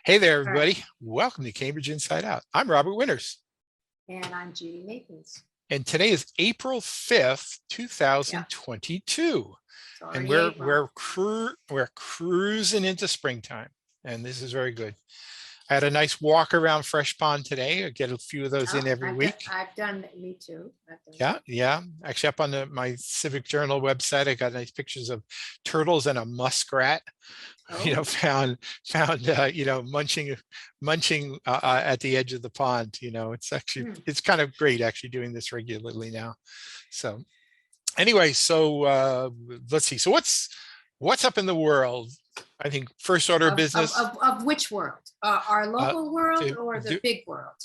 Hey there, All right. everybody. Welcome to Cambridge Inside Out. I'm Robert Winters, And I'm Judy Nathans. and today is April 5th, Yeah, 2022. it's And already we're April. we're cruising into springtime, and this is very good. I had a nice walk around Fresh Pond today. I get a few of those in Oh, every week. I've done, me too. I've done Yeah, that. yeah. Actually, up on my Civic Journal website, I got nice pictures of turtles and a muskrat. Oh, Found munching at the edge of the pond. hmm. It's kind of great actually doing this regularly now. So anyway, let's see. So what's up in the world? I think first order of Of, of, business. of, of which world? Our uh, local world the, or the the, big world?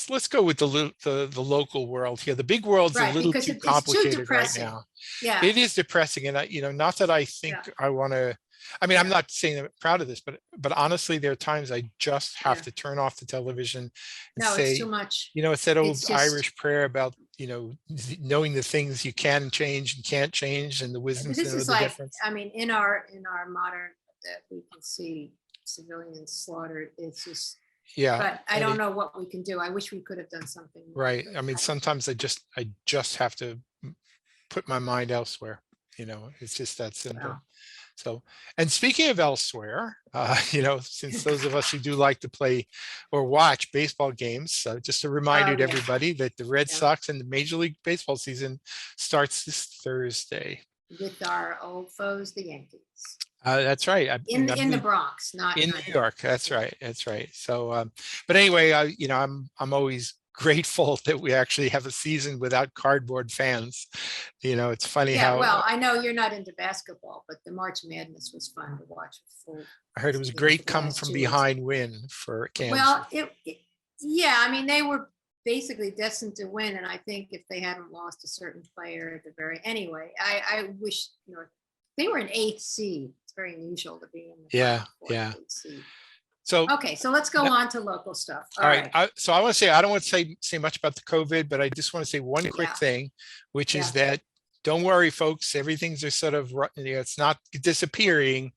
let's go with the local world here. The big world's a Right, little because too it's too complicated right depressing. now. Yeah, It is depressing, and not that I think yeah, I want to. I mean, I'm yeah, not saying I'm proud of this, but honestly, there are times I just have yeah. to turn off the television and No, it's too say, much. it's that old It's just, Irish prayer about knowing the things you can change and can't change, and the wisdom to this know is the like, difference. I mean, in our modern, that we can see civilians slaughtered. It's just, Yeah, but I and don't know what we can do. I wish we could have done something more. right. I mean, sometimes I just have to put my mind elsewhere. It's just that simple. Well, So, and speaking of elsewhere, since those of us who do like to play or watch baseball games, just a reminder oh to yeah, everybody that the Red yeah. Sox and the Major League Baseball season starts this Thursday. With our old foes, the Yankees, That's right. in the Bronx, not In not New here. York. That's right. That's right. So, but anyway, I'm always grateful that we actually have a season without cardboard fans. It's funny Yeah, how well, I know you're not into basketball, but the March Madness was fun to watch full I heard it was games for great the come last from 2 weeks. behind win for Kansas. Well, yeah, I mean, they were basically destined to win, and I think if they hadn't lost a certain player at the very, anyway, I wish, they were an 8th seed. It's very unusual to be in the Yeah, Final Four, yeah. 8th seed. So, Okay, so let's go on to local stuff. all All right. right. So I want to say, I don't want to say much about the COVID, but I just want to say one quick Yeah, thing, which is yeah. that don't worry, folks. Everything's just sort of, it's not disappearing.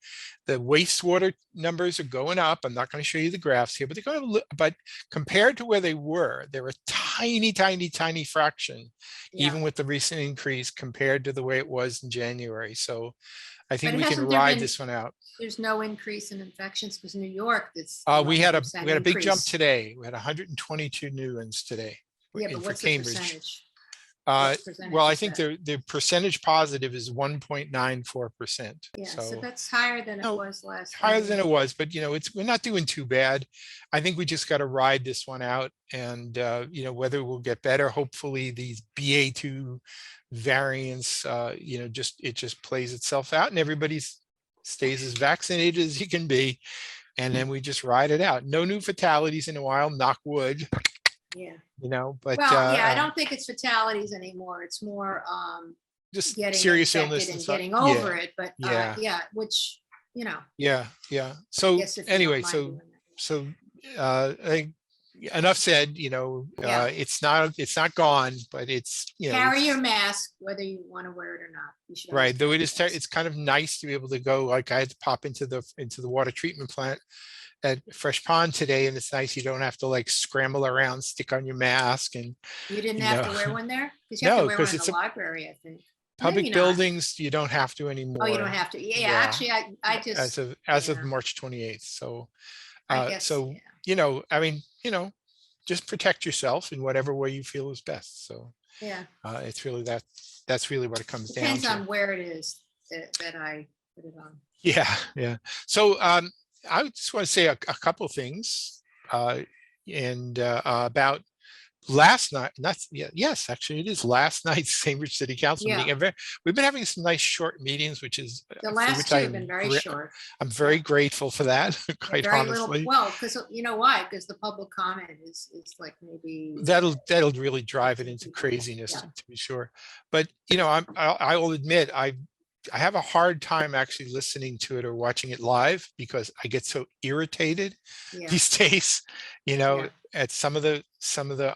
The wastewater numbers are going up. I'm not going to show you the graphs here, but they're going to, but compared to where they were, they're a tiny, tiny, tiny fraction, Yeah. even with the recent increase compared to the way it was in January. So I think But we can hasn't there ride been, this one out. there's no increase in infections because New York, it's We had a 11% big jump increase. today. We had 122 new ones today Yeah, but for what's the Cambridge. percentage? Uh, What percentage well, I is think that? the percentage positive is 1.94%. Yeah, so So that's higher than it no, was last higher time. than it was, but we're not doing too bad. I think we just got to ride this one out, and whether we'll get better. Hopefully, these BA2 variants, it just plays itself out, and everybody stays as vaccinated as you can be, and then we just ride it out. No new fatalities in a while, knock wood. Yeah. But Well, yeah, I don't think it's fatalities anymore. It's more just getting serious infected illness and and stuff. getting over it. But Yeah. yeah, which, Yeah. I So guess if you anyway, don't mind doing that. so I think enough said. Yeah. It's not gone, but it's Carry your mask, whether you want to wear it or not. You should always right. Though carry it a is mask. it's kind of nice to be able to go. Like I had to pop into the water treatment plant at Fresh Pond today, and it's nice you don't have to like scramble around, stick on your mask, and You didn't have to wear one there? Because you have to no, wear one because in the it's a library, I think. public Maybe not. buildings. You don't have to Oh, anymore. you don't have to. Yeah, Yeah, actually, I just, as of yeah, March 28th. So, I guess, so yeah. I mean, just protect yourself in whatever way you feel is best. So, Yeah. it's really that's really what it comes Depends down to. on where it is that I put it on. Yeah, yeah. So, I just want to say a couple of things, and about last night. Yes, actually, it is last night's Cambridge City Council Yeah. meeting. And we've been having some nice short meetings, which is The for last which two have been very short. I'm very Yeah. grateful for that. Quite Very little. honestly, Well, because you know why? Because the public comment is like maybe that'll really drive it into craziness, Yeah. to be sure. But I will admit I have a hard time actually listening to it or watching it live because I get so irritated Yeah. these days, Yeah. at some of the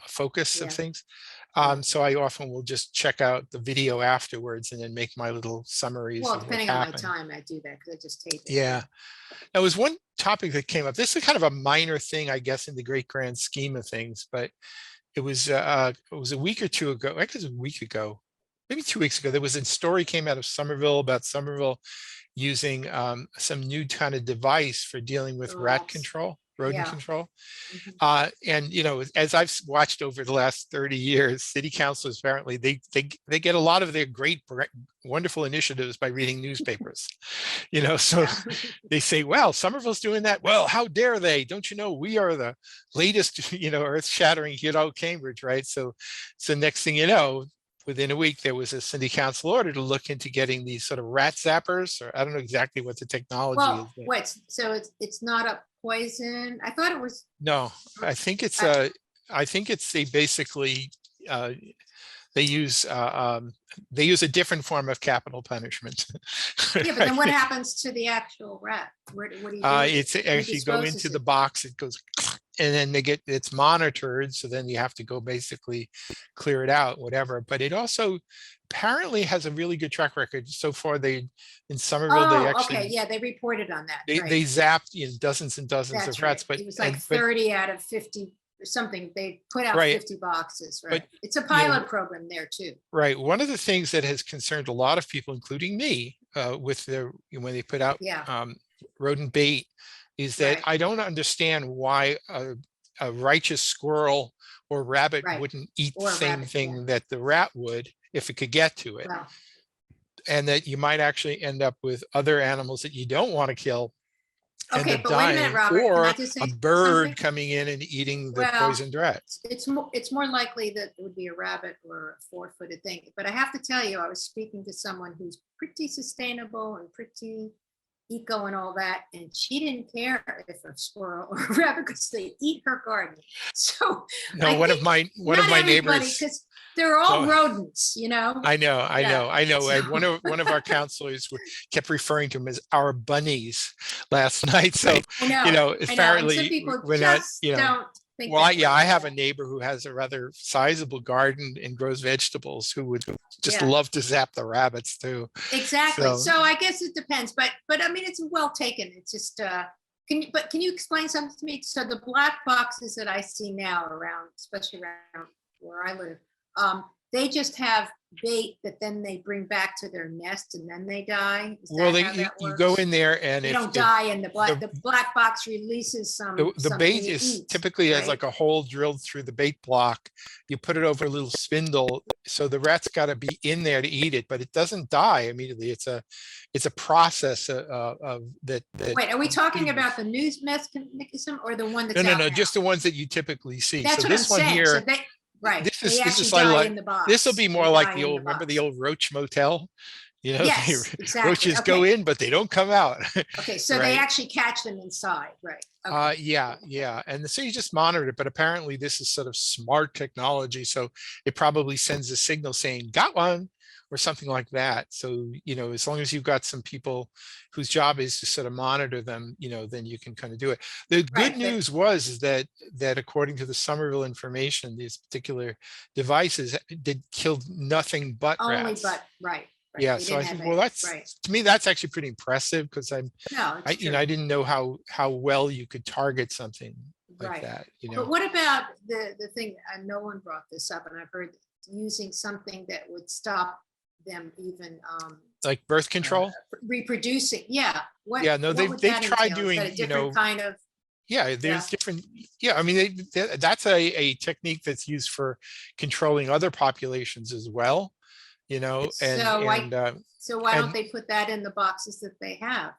focus of Yeah. things. So I often will just check out the video afterwards and then make my little summaries Well, of what depending on my happened. time, I do that because I just tape it. Yeah. There was one topic that came up. This is kind of a minor thing, I guess, in the great grand scheme of things, but it was a week or two ago. I guess a week ago, maybe 2 weeks ago. There was a story came out of Somerville about Somerville using some new kind of device for dealing with The rat rats. control, rodent Yeah. control. Mhm. And as I've watched over the last 30 years, city councilors apparently they get a lot of their great, wonderful initiatives by reading newspapers. So Yeah. they say, well, Somerville's doing that. Well, how dare they? Don't you know we are the latest, earth-shattering hit out Cambridge, right? So next thing you know, within a week, there was a city council order to look into getting these sort of rat zappers, or I don't know exactly what the technology is. Well, wait, so it's not a poison? I thought it was. No, I think it's I- I think it's they basically uh, they use uh, um, they use a different form of capital punishment. Yeah, but then what happens to the actual rat? What do you do? with it? It's Who actually go into disposes the it? box, it goes, and then it's monitored. So then you have to go basically clear it out, whatever. But it also apparently has a really good track record. So far, in Somerville, they Oh, okay, actually yeah, they reported on that, they right? zapped dozens and dozens of That's right. rats, but It was like but 30 out of 50 or something. They put out right, 50 boxes, but right? It's a you know pilot program there too. right. One of the things that has concerned a lot of people, including me, with when they put out Yeah, rodent bait, is that right, I don't understand why a righteous squirrel or rabbit right. wouldn't eat the Or a same rabbit, yeah. thing that the rat would if it could get to it, Well, and that you might actually end up with other animals that you don't want to kill end okay, up but wait a minute, dying, Robert. Can I or just a say something? bird coming in and eating the Well, poisoned rat. it's more likely that it would be a rabbit or a four-footed thing. But I have to tell you, I was speaking to someone who's pretty sustainable and pretty eco and all that, and she didn't care if a squirrel or a rabbit because they eat her garden. So No, I think one of not my everybody, neighbors. because they're all No, rodents, you know. I know, I Yeah. know, I know. So One of our counselors kept referring to them as our bunnies last night. So, I know, and some apparently people we're not, just don't think well, that yeah, way. I have a neighbor who has a rather sizable garden and grows vegetables who would just Yeah. love to zap the rabbits too. Exactly. So, So I guess it depends, but I mean, it's well taken. It's just, can you explain something to me? So the black boxes that I see now around, especially around where I live, they just have bait that then they bring back to their nest and then they die. Is well, that how that you go works? in there, and They if don't die, and the the black box releases the something bait you is eat, typically has right? like a hole drilled through the bait block. You put it over a little spindle, so the rat's got to be in there to eat it, but it doesn't die immediately. It's a process of that. Wait, are we talking about the news mechanism or the one No, that's no, out no, now? just the ones that you typically see. So That's what I'm this one saying. So here, they, right, they this is actually like die in the this will be box. more They like die the in the old, remember the box. old Roach Motel? Yes, exactly. Roaches go Okay. in, but they don't come out. Okay. So they Right. actually catch them inside. Right. Okay. Yeah, yeah. And so you just monitor it, but apparently this is sort of smart technology. So it probably sends a signal saying, got one, or something like that. So, as long as you've got some people whose job is to sort of monitor them, then you can kind of do it. The good Right. But news is that according to the Somerville information, these particular devices did killed nothing but only, rats. but right. Right. Yeah, They so I didn't have think, well, any. that's Right. to me, that's actually pretty impressive because No, it's true. I didn't know how well you could target something like Right. that. But what about the thing? No one brought this up, and I've heard using something that would stop them even Like birth control. reproducing. Yeah. Yeah, no, What would they've that tried entail? Is that doing, a different kind of? yeah, Yeah. there's different, yeah, I mean, that's a technique that's used for controlling other populations as well, So why? So why don't and they put that in the boxes that they have?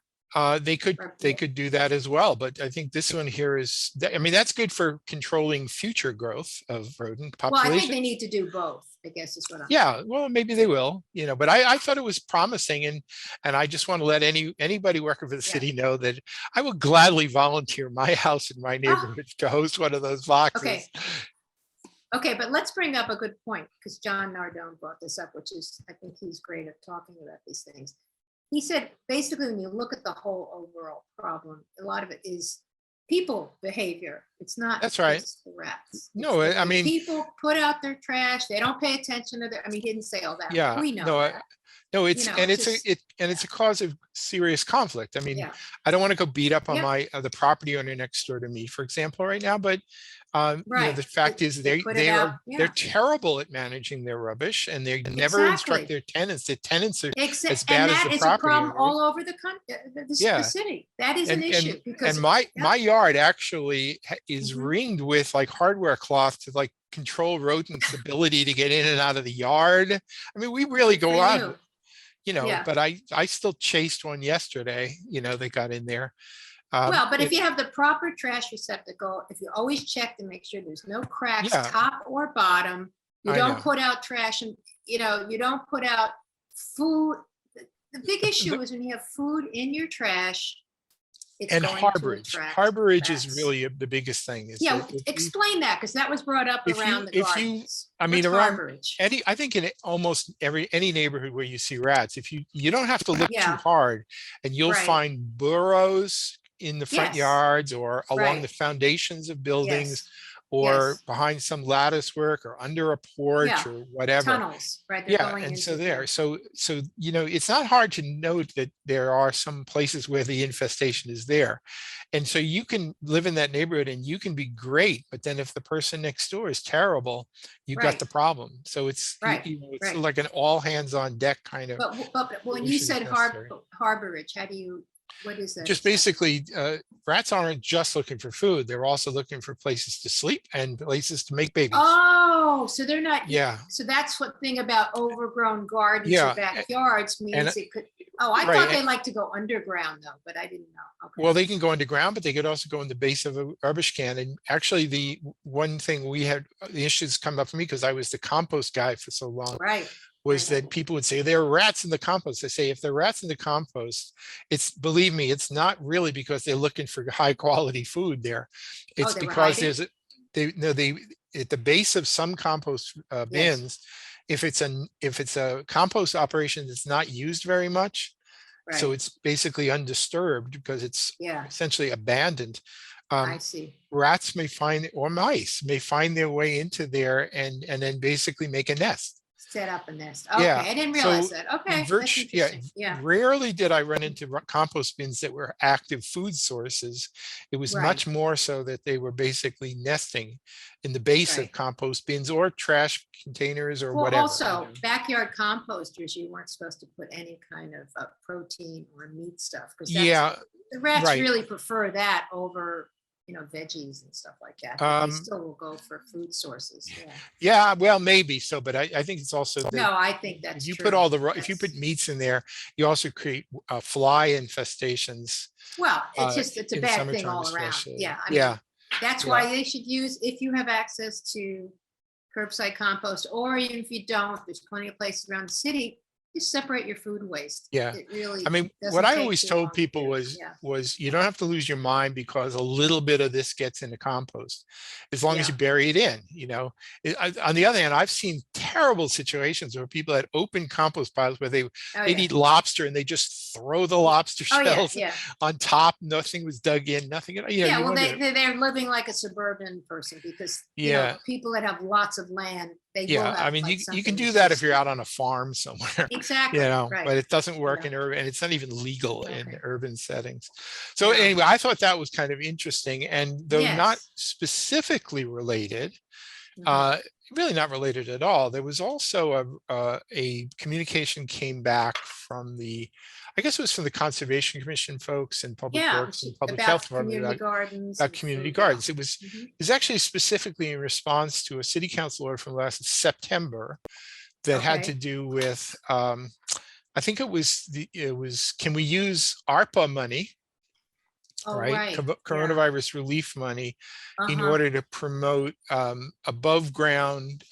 they could do that as well. But I think this one here is, I mean, that's good for controlling future growth of rodent Well, I think they population. need to do both, I guess is what I'm Yeah, saying. well, maybe they will, but I thought it was promising, and I just want to let anybody working for the Yeah. city know that I will gladly volunteer my house in my Oh, neighborhood to host one of those boxes. okay. Okay, but let's bring up a good point because John Nardone brought this up, which is, I think he's great at talking about these things. He said, basically, when you look at the whole overall problem, a lot of it is people behavior. It's not That's right. just the rats. No, I mean, people put out their trash. They don't pay attention to their, I mean, he didn't say all that. yeah, We know no, that. no, You know, it's just, it's a cause of serious conflict. I mean, yeah. I don't want to go beat up on Yep. my the property owner next door to me, for example, right now, but you know, Right. the fact is They put it out. they're Yeah. terrible at managing their rubbish, and they never instruct Exactly. their tenants. The tenants are as And bad as that the is a property problem owners. all over the country, the Yeah, city. That is an issue because and my yeah. yard actually is Mhm. ringed with like hardware cloth to like control rodents' ability to get in and out of the yard. I mean, we really Good for go out, you. you know, Yeah. but I still chased one yesterday. You know, they got in there. Well, but if It, you have the proper trash receptacle, if you always check to make sure there's no cracks, yeah, top or bottom, you I don't know. put out trash and, you know, you don't put out food. The big issue The- is when you have food in your trash, it's and going to harborage. attract Harborage is rats. really the biggest thing. Is Yeah, that explain that because that was brought up around the if you, gardens. I mean, What's around harborage? any, I think in almost any neighborhood where you see rats, if you don't have to look too Yeah, hard, and you'll right. find burrows in the front Yes, yards or along the right. foundations of buildings Yes, or yes. behind some lattice work or under a porch Yeah, or whatever. tunnels, right? They're Yeah, going and into, so yeah. there, so you know, it's not hard to note that there are some places where the infestation is there, and so you can live in that neighborhood and you can be great, but then if the person next door is terrible, you got Right, the problem. So it's right, you know, it's right. like an all hands on deck kind of But when you solution is said necessary. harborage, how do you, what is that Just exactly? basically, rats aren't just looking for food; they're also looking for places to sleep and places to make babies. Oh, so they're not, Yeah, so that's what thing about overgrown gardens or yeah, backyards and means it could, oh, I thought right. they like to go underground though, but I didn't know. Okay. Well, they can go underground, but they could also go in the base of a garbage can. And actually, the one thing we had, the issues come up for me because I was the compost guy for so long, Right, was right. that people would say there are rats in the compost. I say if there are rats in the compost, it's, believe me, it's not really because they're looking for high quality food there. Oh, It's they were because hiding? there's a, they no they at the base of some compost Yes, bins, if it's a compost operation that's not used very much, so right. it's basically undisturbed because it's Yeah, essentially abandoned. I Um, see. rats may find, or mice may find their way into there and then basically make a nest. Set up a nest. Yeah. Okay, I didn't realize So that. Okay, that's yeah, interesting. Yeah, rarely did I run into compost bins that were active food sources. It was right, much more so that they were basically nesting in the base of right. compost bins or trash containers or Well, whatever, you also know. backyard composters, you weren't supposed to put any kind of protein or meat stuff because that's, Yeah, the rats right. really prefer that over, you know, veggies and stuff like that, but they Um, still will go for food sources. Yeah. Yeah, well, maybe so, but I think it's also that No, I think if that's you put true. all the if you put That's, meats in there, you also create fly infestations well, it's just, it's a in bad thing summertime, all around. especially. Yeah, I mean, Yeah, that's yeah, why they should use, if you have access to curbside compost, or even if you don't, there's plenty of places around the city, just separate your food waste. yeah. It I really mean, what doesn't I take always too told long to people do. was Yeah, you don't have to lose your mind because a little bit of this gets into compost, as long as yeah. you bury it in. You know, on the other hand, I've seen terrible situations where people had open compost piles where Oh, they'd yeah. eat lobster and they just throw the Yeah. lobster Oh, yeah, shells yeah. on top. Nothing was dug in. Nothing. You know, Yeah, you well, wonder. they're living like a suburban person because, you know, Yeah, people that have lots of land, they will yeah. I have mean, like you can something do that's that if just, you're out on a farm somewhere, you exactly, know, right. but it doesn't work Yeah, in urban, and it's not even legal in okay. urban settings. So No, anyway, I thought that was kind of interesting, and though not yes. specifically related, Mhm. uh, really not related at all, there was also a communication came back from the, I guess it was from the Conservation Commission folks and Public Yeah, Works and Public Health about Department community gardens and community food, yeah. gardens. It Mhm. was actually specifically in response to a city council order from last September that had to Okay, do with, I think it was, can we use ARPA money, oh, right? right, yeah, Coronavirus relief money in uh-huh, order to promote above ground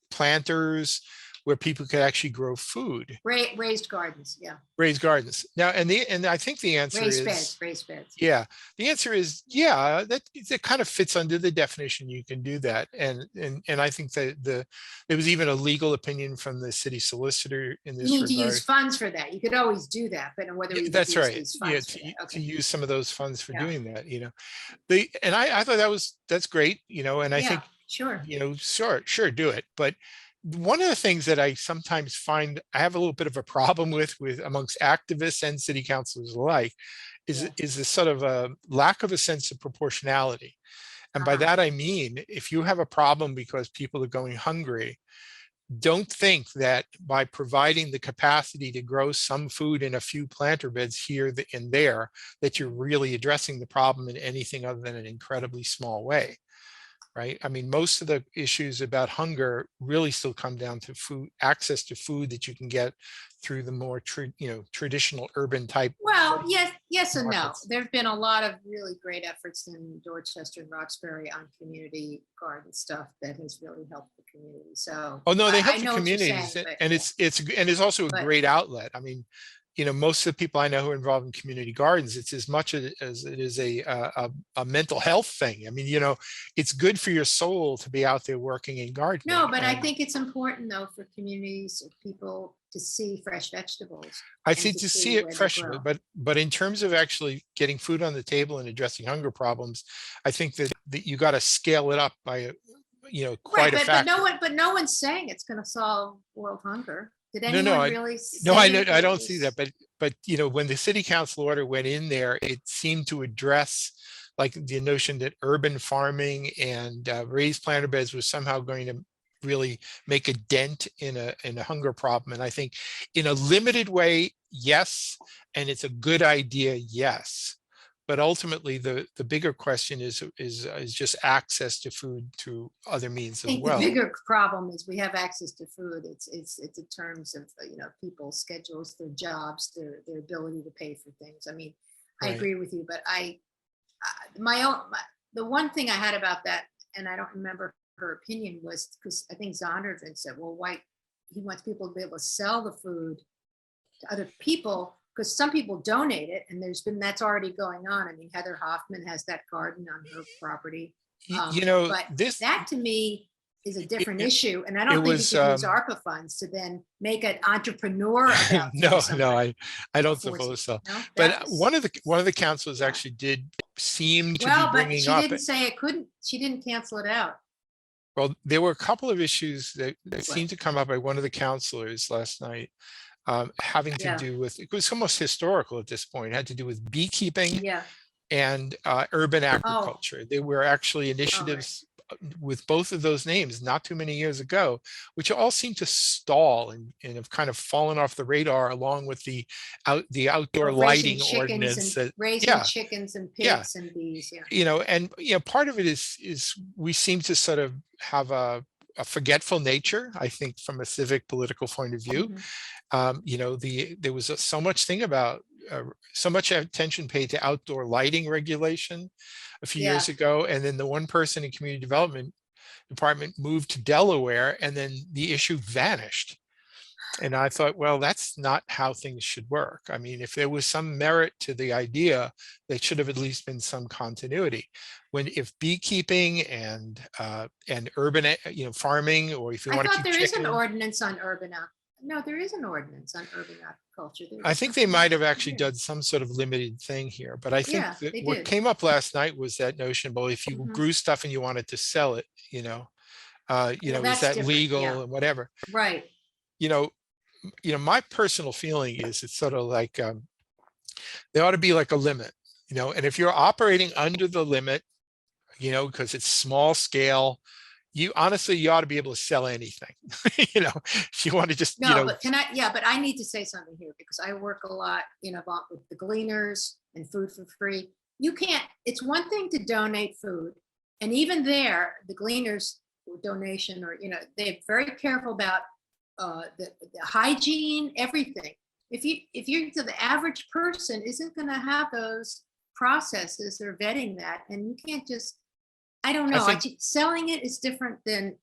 planters where people could actually grow food, Raised gardens, yeah. raise gardens. Now, and I think the answer is, Raised beds. yeah, the answer is, yeah, that kind of fits under the definition. You can do that. And I think that there was even a legal opinion from the city solicitor in You this need to use regard. funds for that. You could always do that, but whether Yeah, you could that's use right. these Yeah, funds for that. to Okay. use some of those funds for Yeah. doing that, and I thought that's great, and I Yeah, think, sure. sure, do it. But one of the things that I sometimes find I have a little bit of a problem with amongst activists and city councilors alike Yeah. is this sort of a lack of a sense of proportionality. And by that, I mean, if you have a problem because people are going hungry, don't think that by providing the capacity to grow some food in a few planter beds here and there, that you're really addressing the problem in anything other than an incredibly small way. Right? I mean, most of the issues about hunger really still come down to food, access to food that you can get through the more traditional urban type Well, yes and no. markets. There have been a lot of really great efforts in Dorchester and Roxbury on community garden stuff that has really helped the community. So Oh no, they help I the know what you're communities, saying, but and it's also a but great outlet. I mean, most of the people I know who are involved in community gardens, it's as much as it is a mental health thing. I mean, it's good for your soul to be out there working and gardening. no, but I And think it's important though for communities of people to see fresh vegetables I and think to see it where they fresh, grow. but in terms of actually getting food on the table and addressing hunger problems, I think that you got to scale it up by Right, quite a but factor. no one's saying it's going to solve world hunger. Did No, no, anyone I really no, say that I it don't see that. was? But when the city council order went in there, it seemed to address like the notion that urban farming and raised planter beds was somehow going to really make a dent in a hunger problem. And I think in a limited way, yes, and it's a good idea, yes. But ultimately, the bigger question is just access to food through other means I as think the well. bigger problem is we have access to food. It's in terms of people's schedules, their jobs, their ability to pay for things. I mean, I Right. agree with you, but the one thing I had about that, and I don't remember her opinion, was because I think Zondervan said, well, why he wants people to be able to sell the food to other people because some people donate it, and that's already going on. I mean, Heather Hoffman has that garden on her property. But This that to me is a different it, issue, and I it don't think you was could use ARPA funds to then make an entrepreneur about no, somebody. I don't Force it. suppose so. No, But that was one of the councilors yeah. actually did seem to be Well, but bringing she up. didn't say it couldn't. She didn't cancel it out. Well, there were a couple of issues that What? seemed to come up by one of the councilors last night, having to Yeah. do with, it was almost historical at this point. It had to do with beekeeping Yeah. and urban Oh, agriculture. There were actually all right. initiatives with both of those names not too many years ago, which all seem to stall and have kind of fallen off the radar along with the outdoor Of raising lighting chickens ordinance. and That, raising yeah, chickens and yeah, pigs and bees. Yeah. and part of it is we seem to sort of have a forgetful nature, I think, from a civic political point of view. There was so much thing about so much attention paid to outdoor lighting regulation a few Yeah. years ago, and then the one person in community development department moved to Delaware, and then the issue vanished. And I thought, well, that's not how things should work. I mean, if there was some merit to the idea, there should have at least been some continuity. If beekeeping and urban, farming, or if you I want to thought keep there is an chicken, ordinance on no, there is an ordinance on urban agriculture. I think they might have actually done some sort of limited thing here. But I think Yeah, that they what did. came up last night was that notion, well, if you Mhm. grew stuff and you wanted to sell it, Well, is that's that different. Yeah. legal and whatever? Right. You know, my personal feeling is it's sort of like there ought to be like a limit, and if you're operating under the limit, because it's small scale, you honestly, you ought to be able to sell anything, if you want to just, No, but but I need to say something here because I work a lot, with the gleaners and food for free. You can't, it's one thing to donate food. And even there, the gleaners donation they're very careful about the hygiene, everything. If to the average person isn't going to have those processes, they're vetting that, and you can't just. I don't I know. think, Selling it is different than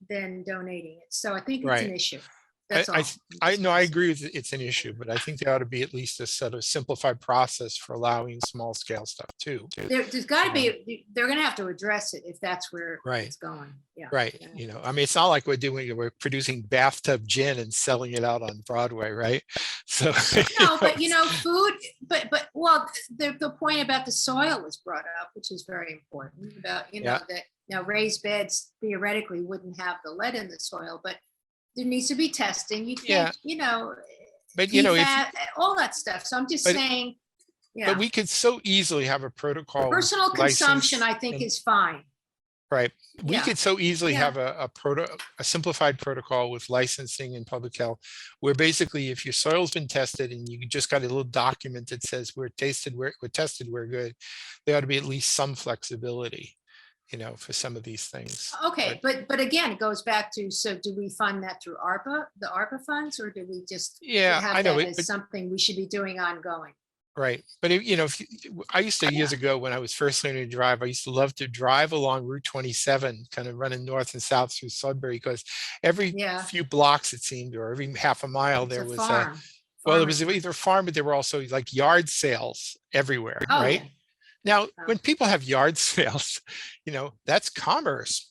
donating it, so I think it's an right. issue. That's all. No, I agree with it's an issue, but I think there ought to be at least a sort of simplified process for allowing small scale stuff too. There's got to be, they're going to have to address it if that's where Right. it's going. Yeah. Right. I mean, it's not like we're producing bathtub gin and selling it out on Broadway, right? So no, but food, but well, the point about the soil was brought up, which is very important about, that raised beds theoretically wouldn't have the lead in the soil, but there needs to be testing. You can't, but all that stuff. So I'm just saying, but we could so easily have a protocol. Personal consumption, I think, is fine. Right. We could so easily have a simplified protocol with licensing and public health, where basically if your soil's been tested and you just got a little document that says we're tested, we're good, there ought to be at least some flexibility, for some of these things. Okay, but again, it goes back to, so do we fund that through the ARPA funds, or do we just have I know that as something we should be doing ongoing? Right. But I used to, years ago when I was first learning to drive, I used to love to drive along Route 27, kind of running north and south through Sudbury, because every few blocks it seemed, or every half a mile, there was it was either a farm, but there were also like yard sales everywhere. Right. Yeah. Now, when people have yard sales, that's commerce.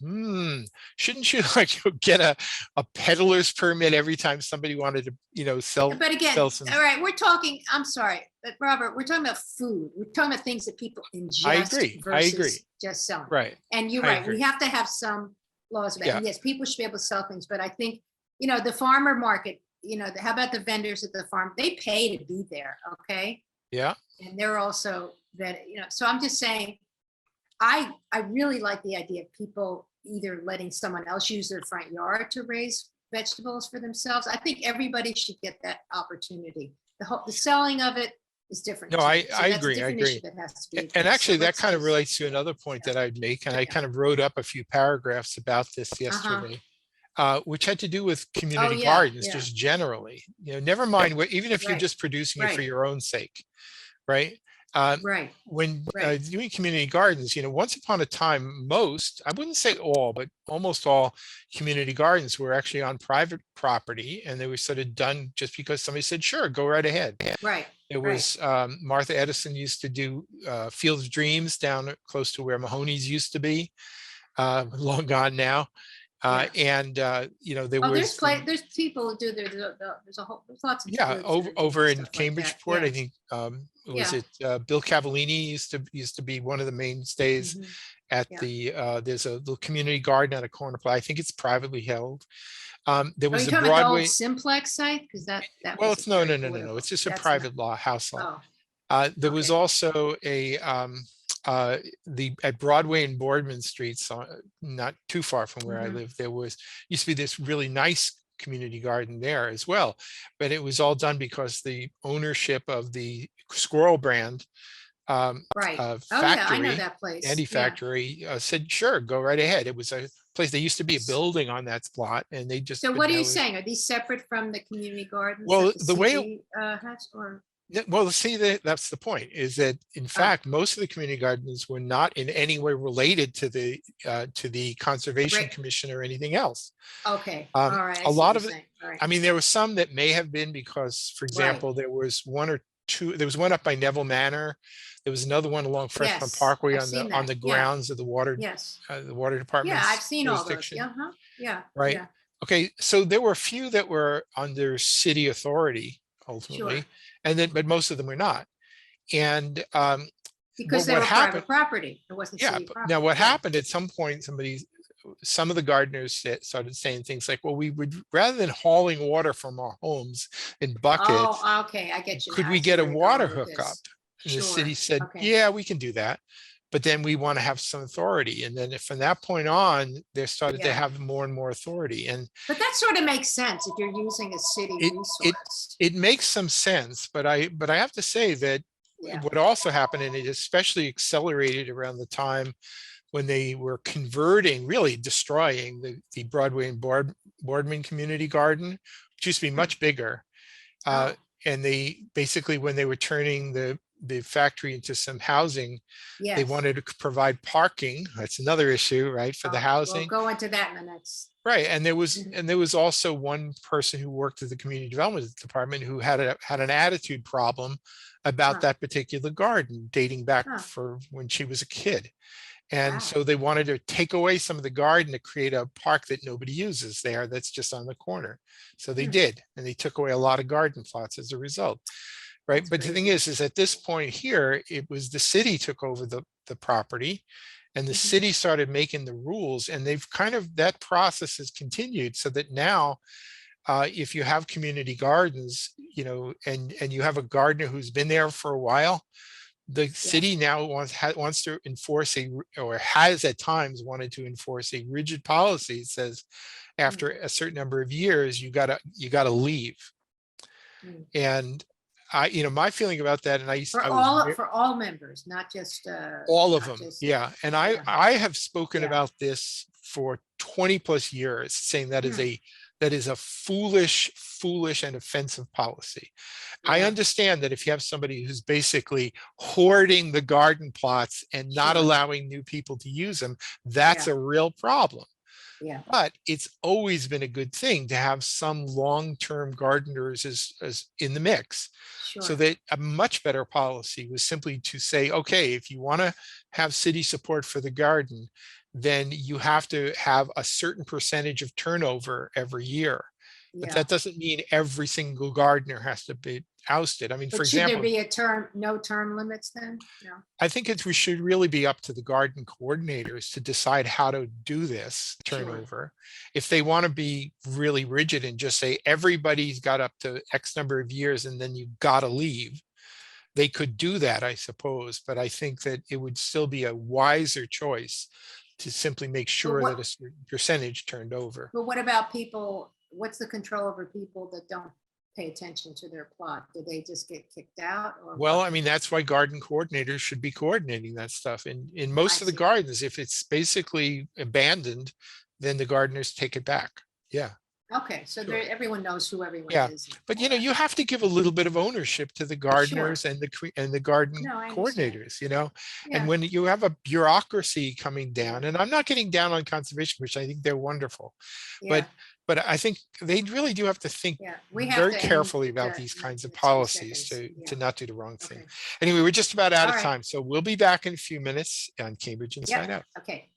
Shouldn't you get a peddler's permit every time somebody wanted to, sell? But again, all right, we're talking, I'm sorry, but Robert, we're talking about food. We're talking about things that people ingest. I agree. Just selling. Right. And you're right. We have to have some laws about it. Yes, people should be able to sell things, but I think, the farmer market, how about the vendors at the farm? They pay to be there. Okay. Yeah. And they're also that, so I'm just saying, I really like the idea of people either letting someone else use their front yard to raise vegetables for themselves. I think everybody should get that opportunity. The selling of it is different. No, I agree. I agree. And actually, that kind of relates to another point that I'd make. And I kind of wrote up a few paragraphs about this yesterday, which had to do with community gardens, just generally. Never mind, even if you're just producing it for your own sake, right? When doing community gardens, once upon a time, I wouldn't say all, but almost all community gardens were actually on private property, and they were sort of done just because somebody said, sure, go right ahead. Right. It was Martha Edison used to do Field of Dreams down close to where Mahoney's used to be, long gone now. And there was there's people who do there's lots of over in Cambridgeport. I think Bill Cavallini used to be one of the mainstays at the there's a little community garden at a corner plot. I think it's privately held. There was a Broadway Simplex site, because that it's no, it's just a private house lot. There was also at Broadway and Boardman Streets, not too far from where I live, there used to be this really nice community garden there as well, but it was all done because the ownership of the Squirrel Brand factory, I know that place. Andy Factory, said, sure, go right ahead. It was a place, there used to be a building on that plot, and they just. So what are you saying? Are these separate from the community gardens? Well, the way has, or. Well, see, that's the point, is that in fact, most of the community gardens were not in any way related to the Conservation Commission or anything else. Okay. All right. A lot of it, I mean, there were some that may have been because, for example, there was one or two, there was one up by Neville Manor. There was another one along Freshman Parkway on the grounds of the water department. Yeah, I've seen all those. Yeah. Right. Yeah. Okay. So there were a few that were under city authority ultimately. But most of them were not. And because they were private property, it wasn't city property. Now what happened at some point, some of the gardeners started saying things like, well, we would, rather than hauling water from our homes in buckets. Oh, okay, I get you. Could we get a water hookup? And the city said, yeah, we can do that. But then we want to have some authority. And then from that point on, they started to have more and more authority. But that sort of makes sense if you're using a city resource. It makes some sense, but I have to say that what also happened, and it especially accelerated around the time when they were really destroying the Broadway and Boardman community garden, which used to be much bigger. And they basically, when they were turning the the factory into some housing. They Yes. wanted to provide parking. That's another issue, right, for the We'll housing. go into that in the next. Right, and there was also one person who worked at the community development department who had an attitude problem about Huh, that particular garden dating back huh, for when she was a kid. And wow. so they wanted to take away some of the garden to create a park that nobody uses there that's just on the corner. So they Hmm, did, and they took away a lot of garden plots as a result. Right. that's But the thing crazy. is at this point here, it was the city took over the property, and the Mhm. city started making the rules, and they've kind of, that process has continued so that now if you have community gardens, and you have a gardener who's been there for a while, the Yeah. city now wants to enforce or has at times wanted to enforce a rigid policy. It says Mm, after a certain number of years, you gotta leave. mm. And my feeling about that, and I was For all members, all of not them. just, Yeah. And I, yeah, I have spoken yeah. about this for 20 plus years, saying Hmm, that is a foolish and offensive policy. I yeah, understand that if you have somebody who's basically hoarding the garden plots and not sure. allowing new people to use them, that's Yeah, a real problem. yeah, But it's always been a good thing to have some long-term gardeners as in the mix. So sure. that a much better policy was simply to say, okay, if you want to have city support for the garden, then you have to have a certain percentage of turnover every year. But Yeah. that doesn't mean every single gardener has to be ousted. I mean, for But should there example, be no term limits then? No. I think we should really be up to the garden coordinators to decide how to do this Sure. turnover. If they want to be really rigid and just say everybody's got up to X number of years and then you got to leave, they could do that, I suppose. But I think that it would still be a wiser choice to simply make But sure that a what, certain percentage turned over. but what about people, what's the control over people that don't pay attention to their plot? Do they just get kicked out or Well, what? I mean, that's why garden coordinators should be coordinating that stuff. In I most of the see. gardens, if it's basically abandoned, then the gardeners take it back. Yeah, Okay, so there, sure. everyone knows who everyone Yeah. is and But all that. you have to give a little bit of ownership to the Sure. gardeners and the garden No, I understand. coordinators. And Yeah, when you have a bureaucracy coming yeah, down, and I'm not getting down on conservation, which I think they're wonderful, but yeah, I think they really do have to think yeah. We have very to end carefully about these in kinds the of next few policies seconds. to Yeah, not do the wrong thing. okay. Anyway, we're just about out All of right. time, so we'll be back in a few minutes on Cambridge Yep, Inside Out. okay.